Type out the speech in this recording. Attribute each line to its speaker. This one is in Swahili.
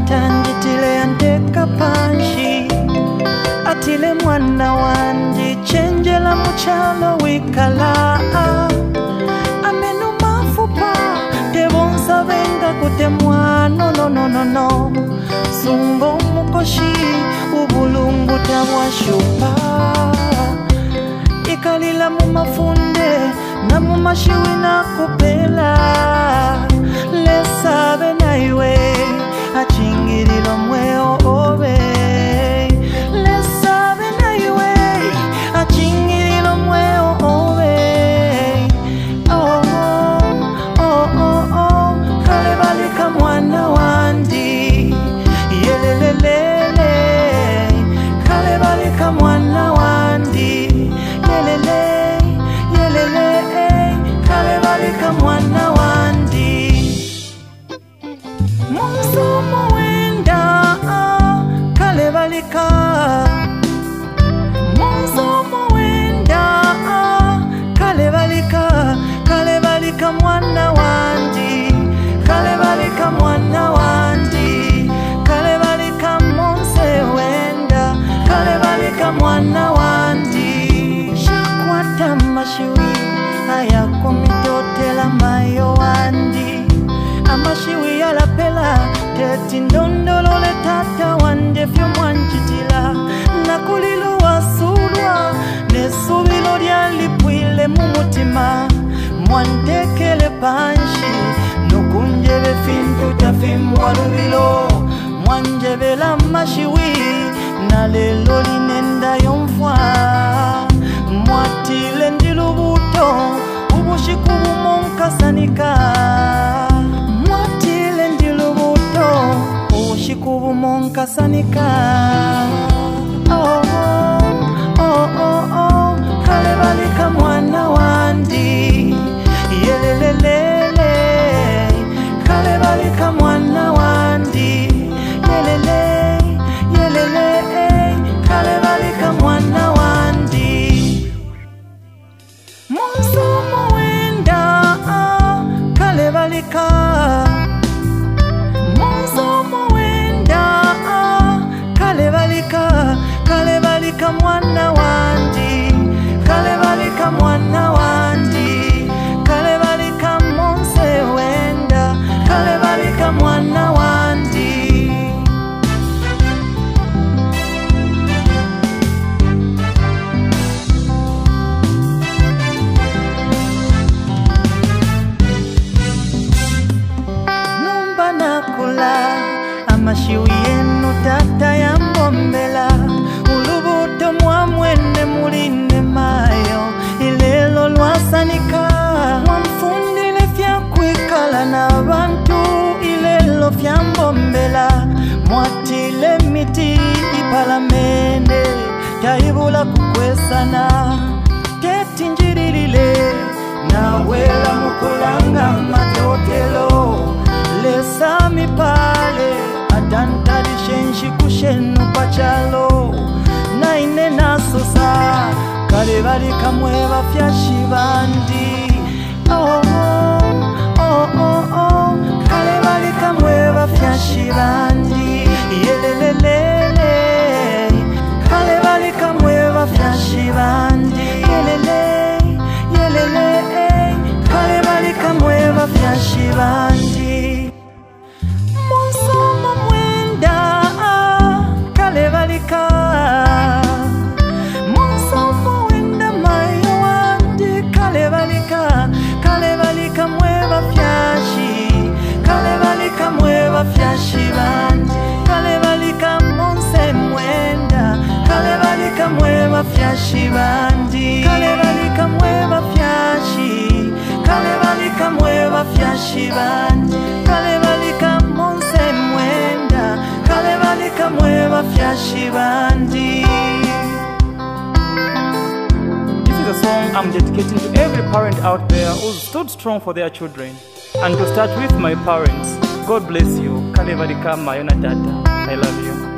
Speaker 1: Tanditile andeka panshi atile mwana wandi chenjela muchalo wikala amenu mafupa tebonsa venga kutemwa no sungo mukoshi ubulungu tabwashupa ikalila mumafunde na mumashiwi na kupela lesabe na iwe achingirilo mweo obe lesabe na iwe achingirilo mweo obe oh kale balika mwana wandi yelelelele kale balika mwana wandi yelele kale balika mwana wandi Musumu wenda kale balika Musumu wenda kale balika mwana wandi kale balika mwana wandi kale balika monse wenda kale balika mwana wandi shakwata mashiwi aya komitotela mayo wandi amashiwi yalapela teti ndondolole tata wande fyo mwanjitila nakulilu wasulwa nesubilo lyalipwile mumutima mwandekele panshi nukunjebe fintu tafimwa lubilo mwanjebela mashiwi na lelo linenda yomfwa mwatile ndilubuto ubushiku bumonkasanika Shikubu monka sanika kale balika mwana wandi yelelelele kale balika mwana wandi yelele kale balika mwana wandi Musumu wenda kale balika kale balika mwana wandi kale balika mwana wandi kale balika monse wenda kale balika mwana wandi numba nakula amashiwi yenu tata ya mbombela ulubuto mwamwene muline mayo ilelo lwasanika mwamfundile fya kwikala na bantu ilelo fya mbombela mwatile miti ipalamende taibula kukwesana teti njirilile nawela mukulanga matotelo lesa mipale atantali shenshi kushenu pachalo naine nasosa kale balika mweba fyashi bandi kale balika mweba fyashi bandi yelelelele kale balika mweba fyashi bandi yelele kale balika mweba fyashi bandi Musumu mwenda kale balika Musumu wenda mayo wandi kale balika mweba fyashi kale balika mweba fyashi bandi kale balika monse mwenda kale balika mweba fyashi bandi kale balika mweba fyashi kale balika mweba fyashi bandi kale balika monse mwenda kale balika mweba fyashi bandi.
Speaker 2: This is a song I'm dedicating to every parent out there who stood strong for their children, and to start with my parents. God bless you. Kale balika mayo na tata. I love you.